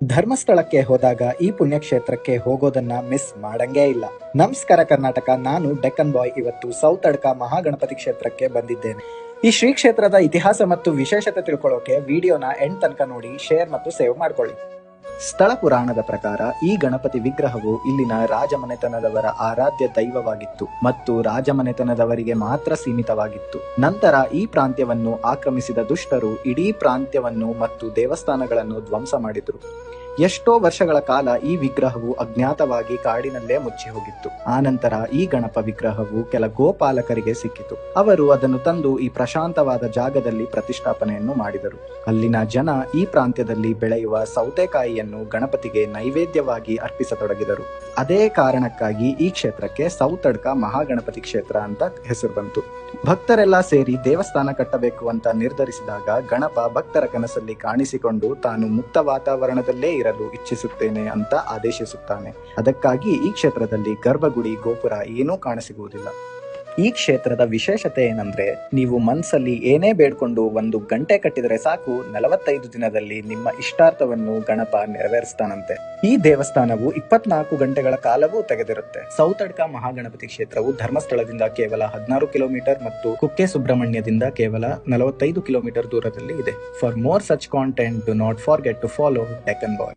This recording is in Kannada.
ಧರ್ಮಸ್ಥಳಕ್ಕೆ ಹೋದಾಗ ಈ ಪುಣ್ಯಕ್ಷೇತ್ರಕ್ಕೆ ಹೋಗೋದನ್ನ ಮಿಸ್ ಮಾಡಂಗೇ ಇಲ್ಲ. ನಮಸ್ಕಾರ ಕರ್ನಾಟಕ, ನಾನು ಡೆಕ್ಕನ್ ಬಾಯ್. ಇವತ್ತು ಸೌತ್ ಅಡ್ಕ ಮಹಾಗಣಪತಿ ಕ್ಷೇತ್ರಕ್ಕೆ ಬಂದಿದ್ದೇನೆ. ಈ ಶ್ರೀ ಕ್ಷೇತ್ರದ ಇತಿಹಾಸ ಮತ್ತು ವಿಶೇಷತೆ ತಿಳ್ಕೊಳ್ಳೋಕೆ ವಿಡಿಯೋನ ಎಂಡ್ ತನಕ ನೋಡಿ, ಶೇರ್ ಮತ್ತು ಸೇವ್ ಮಾಡ್ಕೊಳ್ಳಿ. ಸ್ಥಳ ಪುರಾಣದ ಪ್ರಕಾರ ಈ ಗಣಪತಿ ವಿಗ್ರಹವು ಇಲ್ಲಿನ ರಾಜಮನೆತನದವರ ಆರಾಧ್ಯ ದೈವವಾಗಿತ್ತು ಮತ್ತು ರಾಜಮನೆತನದವರಿಗೆ ಮಾತ್ರ ಸೀಮಿತವಾಗಿತ್ತು. ನಂತರ ಈ ಪ್ರಾಂತ್ಯವನ್ನು ಆಕ್ರಮಿಸಿದ ದುಷ್ಟರು ಇಡೀ ಪ್ರಾಂತ್ಯವನ್ನು ಮತ್ತು ದೇವಸ್ಥಾನಗಳನ್ನು ಧ್ವಂಸ ಮಾಡಿದರು. ಎಷ್ಟೋ ವರ್ಷಗಳ ಕಾಲ ಈ ವಿಗ್ರಹವು ಅಜ್ಞಾತವಾಗಿ ಕಾಡಿನಲ್ಲೇ ಮುಚ್ಚಿ ಹೋಗಿತ್ತು. ಆನಂತರ ಈ ಗಣಪ ವಿಗ್ರಹವು ಕೆಲ ಗೋಪಾಲಕರಿಗೆ ಸಿಕ್ಕಿತು. ಅವರು ಅದನ್ನು ತಂದು ಈ ಪ್ರಶಾಂತವಾದ ಜಾಗದಲ್ಲಿ ಪ್ರತಿಷ್ಠಾಪನೆಯನ್ನು ಮಾಡಿದರು. ಅಲ್ಲಿನ ಜನ ಈ ಪ್ರಾಂತ್ಯದಲ್ಲಿ ಬೆಳೆಯುವ ಸೌತೆಕಾಯಿಯನ್ನು ಗಣಪತಿಗೆ ನೈವೇದ್ಯವಾಗಿ ಅರ್ಪಿಸತೊಡಗಿದರು. ಅದೇ ಕಾರಣಕ್ಕಾಗಿ ಈ ಕ್ಷೇತ್ರಕ್ಕೆ ಸೌತ್ ಅಡ್ಕ ಮಹಾಗಣಪತಿ ಕ್ಷೇತ್ರ ಅಂತ ಹೆಸರು ಬಂತು. ಭಕ್ತರೆಲ್ಲ ಸೇರಿ ದೇವಸ್ಥಾನ ಕಟ್ಟಬೇಕು ಅಂತ ನಿರ್ಧರಿಸಿದಾಗ ಗಣಪ ಭಕ್ತರ ಕನಸಲ್ಲಿ ಕಾಣಿಸಿಕೊಂಡು ತಾನು ಮುಕ್ತ ವಾತಾವರಣದಲ್ಲೇ ಇರಲು ಇಚ್ಛಿಸುತ್ತೇನೆ ಅಂತ ಆದೇಶಿಸುತ್ತಾನೆ. ಅದಕ್ಕಾಗಿ ಈ ಕ್ಷೇತ್ರದಲ್ಲಿ ಗರ್ಭಗುಡಿ, ಗೋಪುರ ಏನೂ ಕಾಣಸಿಗುವುದಿಲ್ಲ. ಈ ಕ್ಷೇತ್ರದ ವಿಶೇಷತೆ ಏನಂದ್ರೆ, ನೀವು ಮನಸ್ಸಲ್ಲಿ ಏನೇ ಬೇಡ್ಕೊಂಡು 1 ಗಂಟೆ ಕಟ್ಟಿದರೆ ಸಾಕು, 45 ದಿನದಲ್ಲಿ ನಿಮ್ಮ ಇಷ್ಟಾರ್ಥವನ್ನು ಗಣಪ ನೆರವೇರಿಸ್ತಾನಂತೆ. ಈ ದೇವಸ್ಥಾನವು 24 ಗಂಟೆಗಳ ಕಾಲವೂ ತೆಗೆದಿರುತ್ತೆ. ಸೌತ್ ಅಡ್ಕ ಮಹಾಗಣಪತಿ ಕ್ಷೇತ್ರವು ಧರ್ಮಸ್ಥಳದಿಂದ ಕೇವಲ 16 ಕಿಲೋಮೀಟರ್ ಮತ್ತು ಕುಕ್ಕೆ ಸುಬ್ರಹ್ಮಣ್ಯದಿಂದ ಕೇವಲ 45 ಕಿಲೋಮೀಟರ್ ದೂರದಲ್ಲಿ ಇದೆ. For more such content, do not forget to follow Deccan bye.